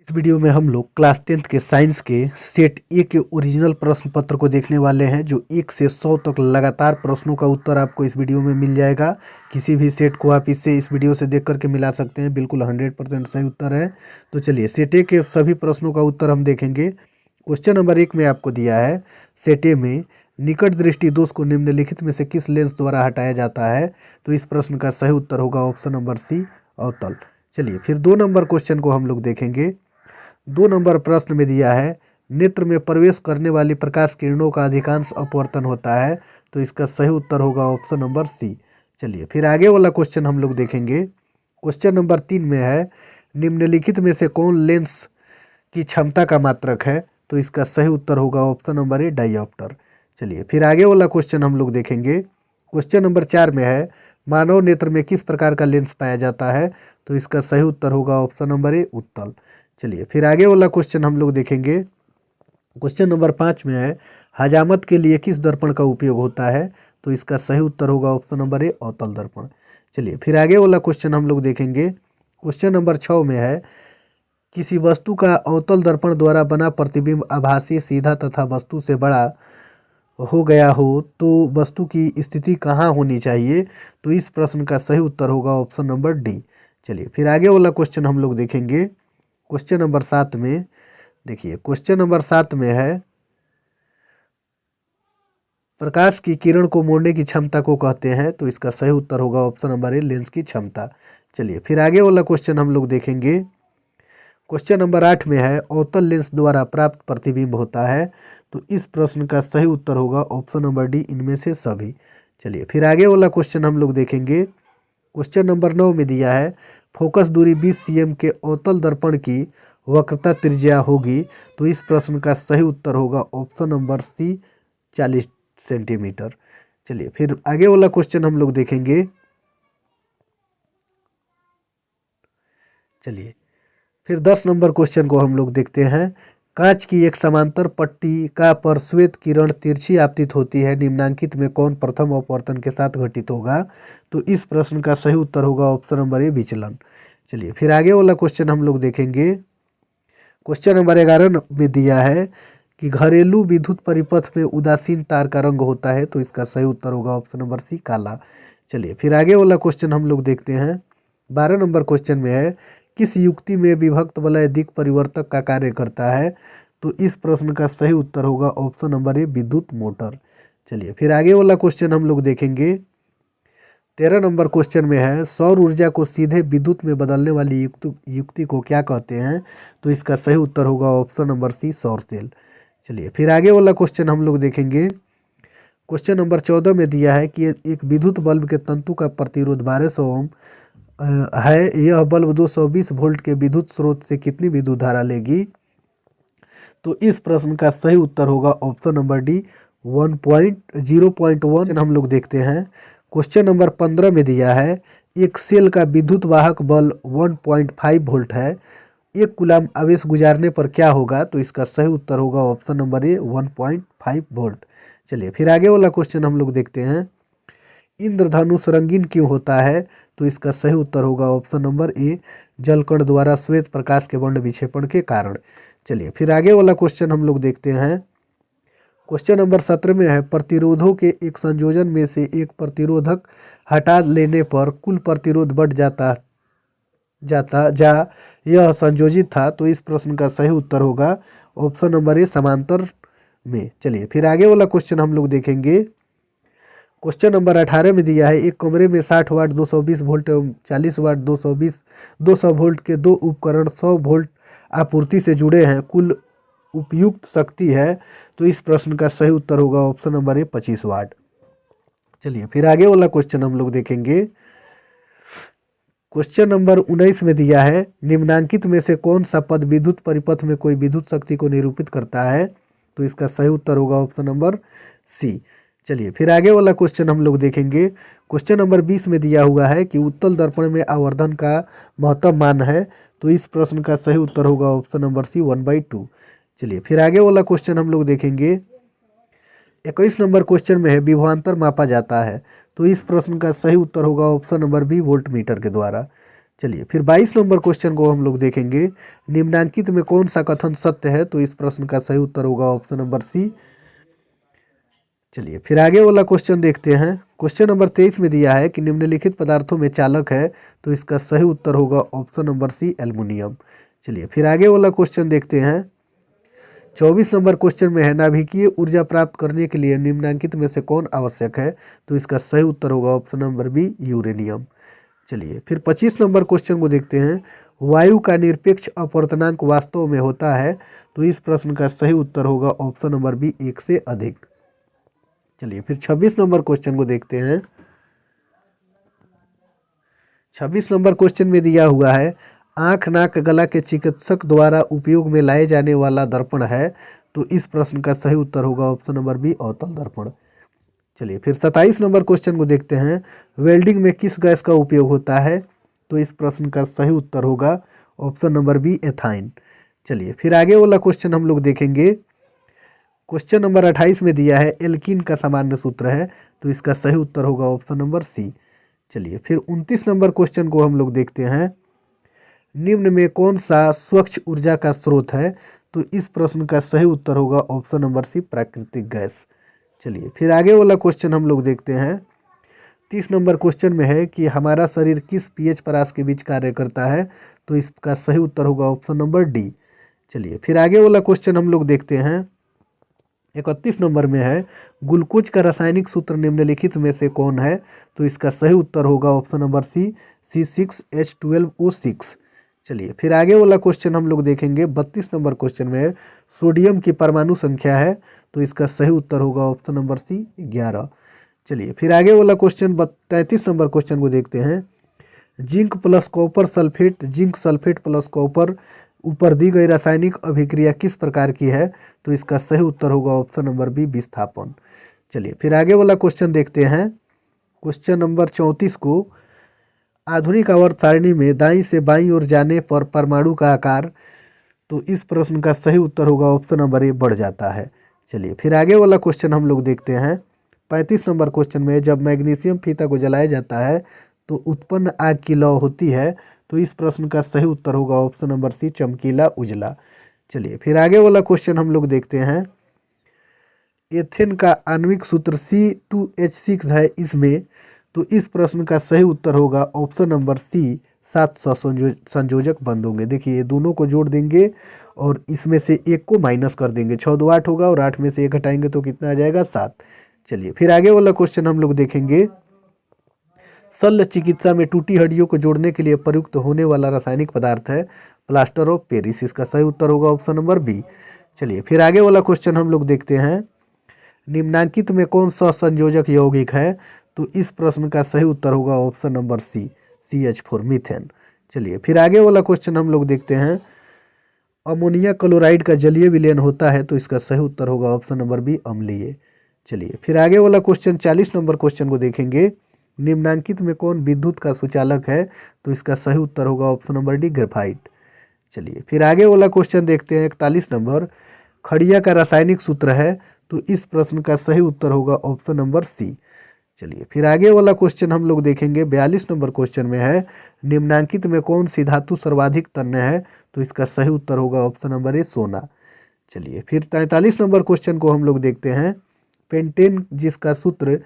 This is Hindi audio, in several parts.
इस वीडियो में हम लोग क्लास 10th के साइंस के सेट ए के ओरिजिनल प्रश्न पत्र को देखने वाले हैं, जो 1 से 100 तक लगातार प्रश्नों का उत्तर आपको इस वीडियो में मिल जाएगा। किसी भी सेट को आप इस वीडियो से देख करके मिला सकते हैं, बिल्कुल 100% सही उत्तर है। तो चलिए सेट ए के सभी प्रश्नों का उत्तर हम देखेंगे। क्वेश्चन नंबर 1 में आपको दिया है, सेट ए में निकट दृष्टि दोष को निम्नलिखित में से किस लेंस द्वारा हटाया जाता है? तो इस प्रश्न का सही उत्तर होगा ऑप्शन नंबर सी, अवतल। चलिए फिर 2 नंबर क्वेश्चन को हम लोग देखेंगे। 2 नंबर प्रश्न में दिया है, नेत्र में प्रवेश करने वाली प्रकाश किरणों का अधिकांश अपवर्तन होता है। तो इसका सही उत्तर होगा ऑप्शन नंबर सी। चलिए फिर आगे वाला क्वेश्चन हम लोग देखेंगे। क्वेश्चन नंबर 3 में है, निम्नलिखित में से कौन लेंस की क्षमता का मात्रक है? तो इसका सही उत्तर होगा ऑप्शन नंबर ए, डायोप्टर। चलिए फिर आगे वाला क्वेश्चन हम लोग देखेंगे। क्वेश्चन नंबर 4 में है, मानव नेत्र में किस प्रकार का लेंस पाया जाता है? तो इसका सही उत्तर होगा ऑप्शन नंबर ए, उत्तल। चलिए फिर आगे वाला क्वेश्चन हम लोग देखेंगे। क्वेश्चन नंबर 5 में है, हजामत के लिए किस दर्पण का उपयोग होता है? तो इसका सही उत्तर होगा ऑप्शन नंबर ए, अवतल दर्पण। चलिए फिर आगे वाला क्वेश्चन हम लोग देखेंगे। क्वेश्चन नंबर 6 में है, किसी वस्तु का अवतल दर्पण द्वारा बना प्रतिबिंब आभासी, सीधा तथा वस्तु से बड़ा हो गया हो तो वस्तु की स्थिति कहाँ होनी चाहिए? तो इस प्रश्न का सही उत्तर होगा ऑप्शन नंबर डी। चलिए फिर आगे वाला क्वेश्चन हम लोग देखेंगे। क्वेश्चन नंबर 7 में देखिए, क्वेश्चन नंबर 7 में है, प्रकाश की किरण को मोड़ने की क्षमता को कहते हैं। तो इसका सही उत्तर होगा ऑप्शन नंबर ए, लेंस की क्षमता। चलिए फिर आगे वाला क्वेश्चन हम लोग देखेंगे। क्वेश्चन नंबर 8 में है, अवतल लेंस द्वारा प्राप्त प्रतिबिंब होता है। तो इस प्रश्न का सही उत्तर होगा ऑप्शन नंबर डी, इनमें से सभी। चलिए फिर आगे वाला क्वेश्चन हम लोग देखेंगे। क्वेश्चन नंबर 9 में दिया है, फोकस दूरी 20 cm के अवतल दर्पण की वक्रता त्रिज्या होगी। तो इस प्रश्न का सही उत्तर होगा ऑप्शन नंबर सी, 40 सेंटीमीटर। चलिए फिर आगे वाला क्वेश्चन हम लोग देखेंगे। चलिए फिर 10 नंबर क्वेश्चन को हम लोग देखते हैं। कांच की एक समांतर पट्टिका पर श्वेत किरण तिरछी आपतित होती है, निम्नांकित में कौन प्रथम अपवर्तन के साथ घटित होगा? तो इस प्रश्न का सही उत्तर होगा ऑप्शन नंबर ए, विचलन। चलिए फिर आगे वाला क्वेश्चन हम लोग देखेंगे। क्वेश्चन नंबर 11 में दिया है कि घरेलू विद्युत परिपथ में उदासीन तार का रंग होता है। तो इसका सही उत्तर होगा ऑप्शन नंबर सी, काला। चलिए फिर आगे वाला क्वेश्चन हम लोग देखते हैं। 12 नंबर क्वेश्चन में है, किस युक्ति में विभक्त वलय दिक् परिवर्तक का कार्य करता है? तो इस प्रश्न का सही उत्तर होगा ऑप्शन नंबर ए, विद्युत मोटर। चलिए फिर आगे वाला क्वेश्चन हम लोग देखेंगे। 13 नंबर क्वेश्चन में है, सौर ऊर्जा को सीधे विद्युत में बदलने वाली युक्ति को क्या कहते हैं? तो इसका सही उत्तर होगा ऑप्शन नंबर सी, सौर सेल। चलिए फिर आगे वाला क्वेश्चन हम लोग देखेंगे। क्वेश्चन नंबर 14 में दिया है कि एक विद्युत बल्ब के तंतु का प्रतिरोध 1200 ओम है, यह बल्ब 220 वोल्ट के विद्युत स्रोत से कितनी विद्युत धारा लेगी? तो इस प्रश्न का सही उत्तर होगा ऑप्शन नंबर डी, 0.1। हम लोग देखते हैं। क्वेश्चन नंबर 15 में दिया है, एक सेल का विद्युत वाहक बल 1.5 वोल्ट है, 1 कूलम आवेश गुजारने पर क्या होगा? तो इसका सही उत्तर होगा ऑप्शन नंबर ए, 1.5 वोल्ट। चलिए फिर आगे वाला क्वेश्चन हम लोग देखते हैं। इंद्रधनुष रंगीन क्यों होता है? तो इसका सही उत्तर होगा ऑप्शन नंबर ए, जलकण द्वारा श्वेत प्रकाश के वर्ण विक्षेपण के कारण। चलिए फिर आगे वाला क्वेश्चन हम लोग देखते हैं। क्वेश्चन नंबर 17 में है, प्रतिरोधों के एक संयोजन में से एक प्रतिरोधक हटा लेने पर कुल प्रतिरोध बढ़ जाता यह संयोजित था। तो इस प्रश्न का सही उत्तर होगा ऑप्शन नंबर ए, समांतर में। चलिए फिर आगे वाला क्वेश्चन हम लोग देखेंगे। क्वेश्चन नंबर 18 में दिया है, एक कमरे में 60 वाट 220 वोल्ट एवं 40 वाट 200 वोल्ट के दो उपकरण 100 वोल्ट आपूर्ति से जुड़े हैं, कुल उपयुक्त शक्ति है। तो इस प्रश्न का सही उत्तर होगा ऑप्शन नंबर ए, 25 वाट। चलिए फिर आगे वाला क्वेश्चन हम लोग देखेंगे। क्वेश्चन नंबर 19 में दिया है, निम्नांकित में से कौन सा पद विद्युत परिपथ में कोई विद्युत शक्ति को निरूपित करता है? तो इसका सही उत्तर होगा ऑप्शन नंबर सी। चलिए फिर आगे वाला क्वेश्चन हम लोग देखेंगे। क्वेश्चन नंबर 20 में दिया हुआ है कि उत्तल दर्पण में आवर्धन का महत्तम मान है। तो इस प्रश्न का सही उत्तर होगा ऑप्शन नंबर सी, 1/2। चलिए फिर आगे वाला क्वेश्चन हम लोग देखेंगे। 21 नंबर क्वेश्चन में है, विभवांतर मापा जाता है। तो इस प्रश्न का सही उत्तर होगा option number B, voltmeter के द्वारा। चलिए फिर 22 नंबर क्वेश्चन को हम लोग देखेंगे, निम्नांकित में कौन सा कथन सत्य है? तो इस प्रश्न का सही उत्तर होगा ऑप्शन नंबर सी। चलिए फिर आगे वाला क्वेश्चन देखते हैं। क्वेश्चन नंबर 23 में दिया है कि निम्नलिखित पदार्थों में चालक है, तो इसका सही उत्तर होगा ऑप्शन नंबर सी एल्युमिनियम। चलिए फिर आगे वाला क्वेश्चन देखते हैं। 24 नंबर क्वेश्चन में है, नाभिकीय ऊर्जा प्राप्त करने के लिए निम्नांकित में से कौन आवश्यक है? तो इसका सही उत्तर होगा ऑप्शन नंबर बी यूरेनियम। चलिए फिर 25 नंबर क्वेश्चन को देखते हैं, वायु का निरपेक्ष अपवर्तनांक वास्तव में होता है? तो इस प्रश्न का सही उत्तर होगा ऑप्शन नंबर बी 1 से अधिक। चलिए फिर 26 नंबर क्वेश्चन को देखते हैं। 26 नंबर क्वेश्चन में दिया हुआ है, आंख नाक गला के चिकित्सक द्वारा उपयोग में लाए जाने वाला दर्पण है? तो इस प्रश्न का सही उत्तर होगा ऑप्शन नंबर बी अवतल दर्पण। चलिए फिर 27 नंबर क्वेश्चन को देखते हैं, वेल्डिंग में किस गैस का उपयोग होता है? तो इस प्रश्न का सही उत्तर होगा ऑप्शन नंबर बी एथाइन। चलिए फिर आगे वाला क्वेश्चन हम लोग देखेंगे। क्वेश्चन नंबर 28 में दिया है, एल्कीन का सामान्य सूत्र है? तो इसका सही उत्तर होगा ऑप्शन नंबर सी। चलिए फिर 29 नंबर क्वेश्चन को हम लोग देखते हैं, निम्न में कौन सा स्वच्छ ऊर्जा का स्रोत है? तो इस प्रश्न का सही उत्तर होगा ऑप्शन नंबर सी प्राकृतिक गैस। चलिए फिर आगे वाला क्वेश्चन हम लोग देखते हैं। 30 नंबर क्वेश्चन में है कि हमारा शरीर किस पीएच परास के बीच कार्य करता है? तो इसका सही उत्तर होगा ऑप्शन नंबर डी। चलिए फिर आगे वाला क्वेश्चन हम लोग देखते हैं। 31 नंबर में है, ग्लूकोज का रासायनिक सूत्र निम्नलिखित में से कौन है? तो इसका सही उत्तर होगा ऑप्शन नंबर सी C6H12O6। चलिए फिर आगे वाला क्वेश्चन हम लोग देखेंगे। 32 नंबर क्वेश्चन में है, सोडियम की परमाणु संख्या है? तो इसका सही उत्तर होगा ऑप्शन नंबर सी 11। चलिए फिर आगे वाला क्वेश्चन 33 नंबर क्वेश्चन को देखते हैं, zinc plus copper sulphate, zinc sulphate plus copper ऊपर दी गई रासायनिक अभिक्रिया किस प्रकार की है? तो इसका सही उत्तर होगा ऑप्शन नंबर बी विस्थापन। चलिए फिर आगे वाला क्वेश्चन देखते हैं। क्वेश्चन नंबर 34 को, आधुनिक आवर्त सारणी में दाईं से बाईं ओर जाने पर परमाणु का आकार? तो इस प्रश्न का सही उत्तर होगा ऑप्शन नंबर ए बढ़ जाता है। चलिए फिर आगे वाला क्वेश्चन हम लोग देखते हैं। 35 नंबर क्वेश्चन में, जब मैग्नीशियम फीता को जलाया जाता है तो उत्पन्न आग की लौ होती है? तो इस प्रश्न का सही उत्तर होगा ऑप्शन नंबर सी चमकीला उजला। चलिए फिर आगे वाला क्वेश्चन हम लोग देखते हैं। एथेन का आणविक सूत्र C2H6 है इसमें? तो इस प्रश्न का सही उत्तर होगा ऑप्शन नंबर सी 700 संयोजक बंद होंगे। देखिए ये दोनों को जोड़ देंगे और इसमें से एक को माइनस कर देंगे, 6 2 8 होगा और 8 में से एक हटाएंगे तो कितना आ जाएगा 7। चलिए फिर आगे वाला क्वेश्चन हम लोग देखेंगे। शल्य चिकित्सा में टूटी हड्डियों को जोड़ने के लिए प्रयुक्त होने वाला रासायनिक पदार्थ है प्लास्टर ऑफ पेरिस। इसका सही उत्तर होगा ऑप्शन नंबर बी। चलिए फिर आगे वाला क्वेश्चन हम लोग देखते हैं, निम्नांकित में कौन सा संयोजक यौगिक है? तो इस प्रश्न का सही उत्तर होगा option number C CH4 methane. चलिए फिर आगे वाला क्वेश्चन हम लोग देखते हैं, अमोनिया क्लोराइड का जलीय विलयन होता है? तो इसका सही उत्तर होगा ऑप्शन नंबर बी अम्लीय। चलिए फिर आगे वाला क्वेश्चन 40 नंबर क्वेश्चन को देखेंगे, निम्नांकित में कौन विद्युत का सुचालक है? तो इसका सही उत्तर होगा ऑप्शन नंबर डी ग्रेफाइट। चलिए फिर आगे वाला क्वेश्चन देखते हैं। 41 नंबर, खड़िया का रासायनिक सूत्र है? तो इस प्रश्न का सही उत्तर होगा ऑप्शन नंबर सी। चलिए फिर आगे वाला क्वेश्चन हम लोग देखेंगे। 42 नंबर क्वेश्चन में है, निम्नांकित में कौन सी धातु सर्वाधिक तन्य है? तो इसका सही उत्तर होगा ऑप्शन नंबर ए सोना। चलिए फिर 43 नंबर क्वेश्चन को हम लोग देखते हैं। पेंटेन जिसका सूत्र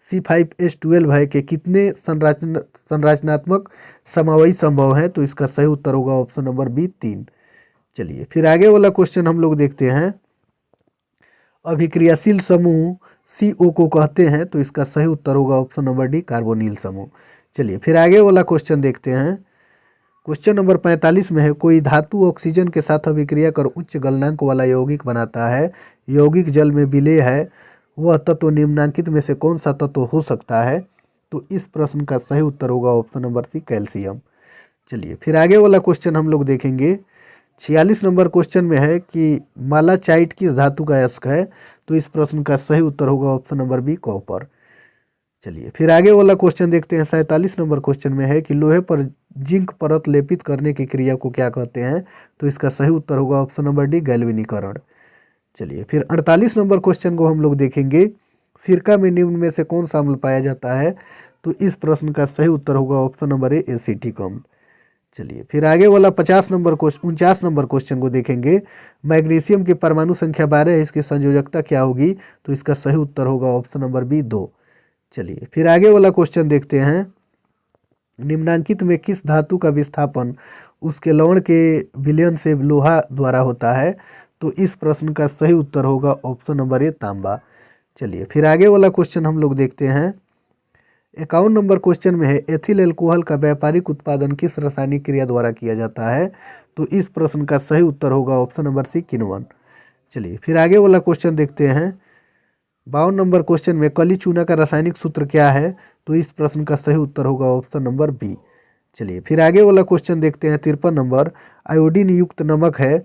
C5H12 है के कितने संरचनात्मक समावयी संभव है? तो इसका सही उत्तर होगा ऑप्शन नंबर बी 3। चलिए फिर आगे वाला क्वेश्चन हम लोग देखते हैं, अभिक्रियाशील समूह CO को कहते हैं? तो इसका सही उत्तर होगा ऑप्शन नंबर डी कार्बोनिल समूह। चलिए फिर आगे वाला क्वेश्चन देखते हैं। क्वेश्चन नंबर 45 में है, कोई धातु ऑक्सीजन के साथ अभिक्रिया कर उच्च गलनांक वाला यौगिक बनाता है, यौगिक जल में विलेय है, वह तत्व निम्नांकित में से कौन सा तत्व हो सकता है? तो इस प्रश्न का सही उत्तर होगा ऑप्शन नंबर सी कैल्शियम। चलिए फिर आगे वाला क्वेश्चन हम लोग देखेंगे। 46 नंबर क्वेश्चन में है कि मालाचाइट किस धातु का अयस्क है? तो इस प्रश्न का सही उत्तर होगा ऑप्शन नंबर बी कॉपर। चलिए फिर आगे वाला क्वेश्चन देखते हैं। 47 नंबर क्वेश्चन में है कि लोहे पर जिंक परत लेपित करने की क्रिया को क्या कहते हैं? तो इसका सही उत्तर होगा ऑप्शन नंबर डी गैल्वेनीकरण। चलिए फिर 48 नंबर क्वेश्चन को हम लोग देखेंगे, सिरका में निम्न में से कौन सा अम्ल पाया जाता है? तो इस प्रश्न का सही उत्तर होगा ऑप्शन नंबर ए एसिटिक अम्ल। चलिए फिर आगे वाला 49 नंबर क्वेश्चन को देखेंगे। मैग्नीशियम की परमाणु संख्या 12 है, इसकी संयोजकता क्या होगी? तो इसका सही उत्तर होगा ऑप्शन नंबर बी 2। चलिए फिर आगे वाला क्वेश्चन देखते हैं। निम्नांकित में किस धातु का विस्थापन उसके लवण के विलयन से लोहा द्वारा होता है? तो इस प्रश्न का सही उत्तर होगा ऑप्शन नंबर ए तांबा। चलिए फिर आगे वाला क्वेश्चन हम लोग देखते हैं। 51 नंबर क्वेश्चन में है एथिल एल्कोहल का व्यापारिक उत्पादन किस रासायनिक क्रिया द्वारा किया जाता है? तो इस प्रश्न का सही उत्तर होगा ऑप्शन नंबर सी किण्वन। चलिए फिर आगे वाला क्वेश्चन देखते हैं। 52 नंबर क्वेश्चन में कली चूना का रासायनिक सूत्र क्या है? तो इस प्रश्न का सही उत्तर होगा ऑप्शन नंबर बी। चलिए फिर आगे वाला क्वेश्चन देखते हैं। 53 नंबर आयोडीन युक्त नमक है,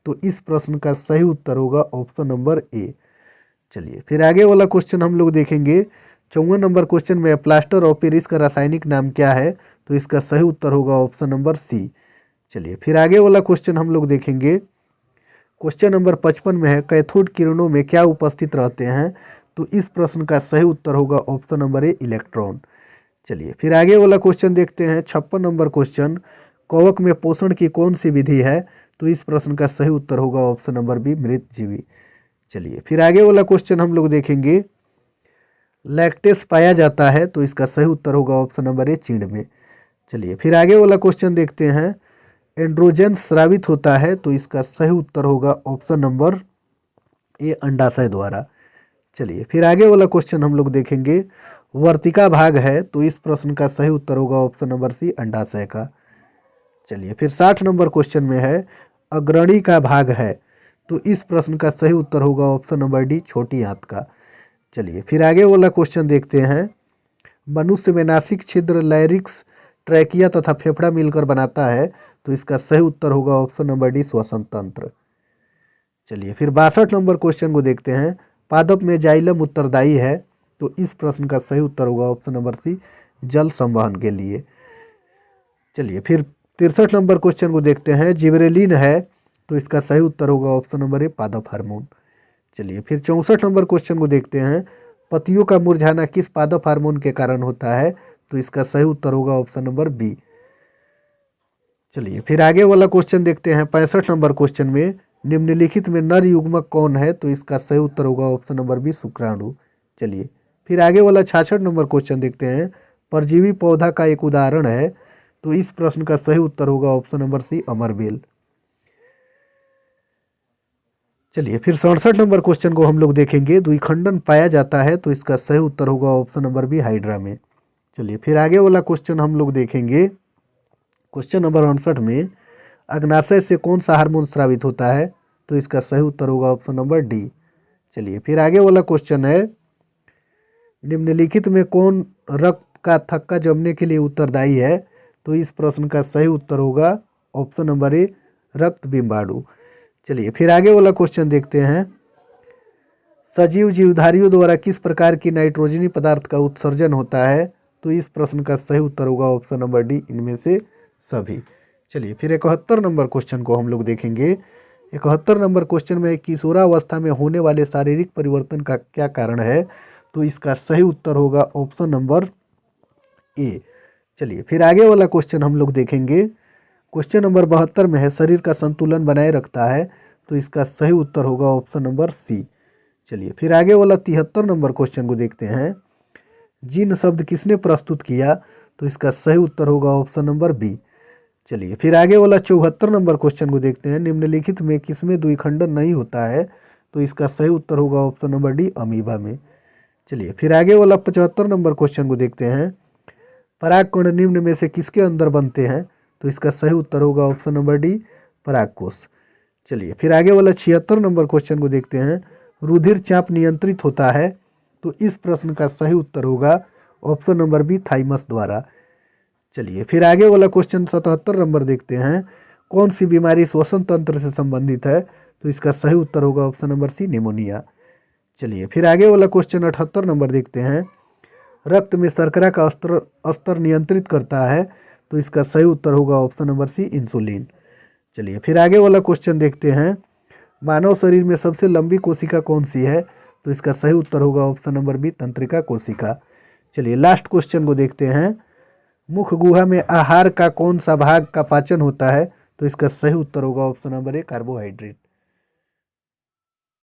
तो इस प्रश्न का सही उत्तर होगा ऑप्शन नंबर ए। चलिए फिर आगे वाला क्वेश्चन हम लोग देखेंगे। 54 नंबर क्वेश्चन में प्लास्टर ऑफ पेरिस का रासायनिक नाम क्या है? तो इसका सही उत्तर होगा ऑप्शन नंबर सी। चलिए फिर आगे वाला क्वेश्चन हम लोग देखेंगे। क्वेश्चन नंबर 55 में है कैथोड किरणों में क्या उपस्थित रहते हैं? तो इस प्रश्न का सही उत्तर होगा ऑप्शन नंबर ए इलेक्ट्रॉन। चलिए फिर आगे वाला क्वेश्चन देखते हैं। 56 नंबर क्वेश्चन कवक में पोषण की कौन सी विधि है? तो इस प्रश्न का सही उत्तर होगा ऑप्शन नंबर बी मृतजीवी। चलिए फिर आगे वाला क्वेश्चन हम लोग देखेंगे। लैक्टेस पाया जाता है, तो इसका सही उत्तर होगा ऑप्शन नंबर ए चीड़ में। चलिए फिर आगे वाला क्वेश्चन देखते हैं। एंड्रोजन स्रावित होता है, तो इसका सही उत्तर होगा ऑप्शन नंबर ए अंडाशय द्वारा। चलिए फिर आगे वाला क्वेश्चन हम लोग देखेंगे। वर्तिका भाग है, तो इस प्रश्न का सही उत्तर होगा ऑप्शन नंबर सी अंडाशय का। चलिए फिर 60 नंबर क्वेश्चन में है अग्रणी का भाग है, तो इस प्रश्न का सही उत्तर होगा ऑप्शन नंबर डी छोटी आंत का। चलिए फिर आगे वाला क्वेश्चन देखते हैं। मनुष्य में नासिक छिद्र लैरिक्स ट्रैकिया तथा फेफड़ा मिलकर बनाता है, तो इसका सही उत्तर होगा ऑप्शन नंबर डी श्वसन तंत्र। चलिए फिर 62 नंबर क्वेश्चन को देखते हैं। पादप में जाइलम उत्तरदायी है, तो इस प्रश्न का सही उत्तर होगा ऑप्शन नंबर सी जल संवहन के लिए। चलिए फिर 63 नंबर क्वेश्चन को देखते हैं। जिबरेलिन है, तो इसका सही उत्तर होगा ऑप्शन नंबर ए पादप हार्मोन। चलिए फिर 64 नंबर क्वेश्चन को देखते हैं। पत्तियों का मुरझाना किस पादप हार्मोन के कारण होता है? तो इसका सही उत्तर होगा ऑप्शन नंबर बी। चलिए फिर आगे वाला क्वेश्चन देखते हैं। 65 नंबर क्वेश्चन में निम्नलिखित में नर युग्मक कौन है? तो इसका सही उत्तर होगा ऑप्शन नंबर बी शुक्राणु। चलिए फिर आगे वाला 66 नंबर क्वेश्चन देखते हैं। परजीवी पौधा का एक उदाहरण है, तो इस प्रश्न का सही उत्तर होगा ऑप्शन नंबर सी अमरबेल। चलिए फिर 67 नंबर क्वेश्चन को हम लोग देखेंगे। द्विखंडन पाया जाता है, तो इसका सही उत्तर होगा ऑप्शन नंबर बी हाइड्रा में। चलिए फिर आगे वाला क्वेश्चन हम लोग देखेंगे। क्वेश्चन नंबर 59 में अग्नाशय से कौन सा हार्मोन स्रावित होता है? तो इसका सही उत्तर होगा ऑप्शन नंबर डी। चलिए फिर आगे वाला क्वेश्चन है। निम्नलिखित में कौन रक्त का थक्का जमने के लिए उत्तरदायी है? तो इस प्रश्न का सही उत्तर होगा ऑप्शन नंबर ए रक्त बिंबाणु। चलिए फिर आगे वाला क्वेश्चन देखते हैं। सजीव जीवधारियों द्वारा किस प्रकार की नाइट्रोजनी पदार्थ का उत्सर्जन होता है? तो इस प्रश्न का सही उत्तर होगा ऑप्शन नंबर डी इनमें से सभी। चलिए फिर 71 नंबर क्वेश्चन को हम लोग देखेंगे। 71 नंबर क्वेश्चन में किशोरावस्था में होने वाले शारीरिक परिवर्तन का क्या कारण है? तो इसका सही उत्तर होगा ऑप्शन नंबर ए। चलिए फिर आगे वाला क्वेश्चन हम लोग देखेंगे। क्वेश्चन नंबर 72 में है शरीर का संतुलन बनाए रखता है, तो इसका सही उत्तर होगा ऑप्शन नंबर सी। चलिए फिर आगे वाला 73 नंबर क्वेश्चन को देखते हैं। जीन शब्द किसने प्रस्तुत किया? तो इसका सही उत्तर होगा ऑप्शन नंबर बी। चलिए फिर आगे वाला 74 नंबर क्वेश्चन को देखते हैं। निम्नलिखित में किसमें द्विखंडन नहीं होता है? तो इसका सही उत्तर होगा ऑप्शन नंबर डी अमीबा में। चलिए फिर आगे वाला 75 नंबर क्वेश्चन को देखते हैं। परागकण निम्न में से किसके अंदर बनते हैं? तो इसका सही उत्तर होगा ऑप्शन नंबर डी परागकोश। चलिए फिर आगे वाला 76 नंबर क्वेश्चन को देखते हैं। रुधिर चाप नियंत्रित होता है, तो इस प्रश्न का सही उत्तर होगा ऑप्शन नंबर बी थाइमस द्वारा। चलिए फिर आगे वाला क्वेश्चन 77 नंबर देखते हैं। कौन सी बीमारी श्वसन तंत्र से संबंधित है? तो इसका सही उत्तर होगा ऑप्शन नंबर सी निमोनिया। चलिए फिर आगे वाला क्वेश्चन 78 नंबर देखते हैं। रक्त में शर्करा का स्तर नियंत्रित करता है, तो इसका सही उत्तर होगा ऑप्शन नंबर सी इंसुलिन। चलिए फिर आगे वाला क्वेश्चन देखते हैं। मानव शरीर में सबसे लंबी कोशिका कौन सी है? तो इसका सही उत्तर होगा ऑप्शन नंबर बी तंत्रिका कोशिका। चलिए लास्ट क्वेश्चन को देखते हैं। मुख गुहा में आहार का कौन सा भाग का पाचन होता है? तो इसका सही उत्तर होगा ऑप्शन नंबर ए, कार्बोहाइड्रेट।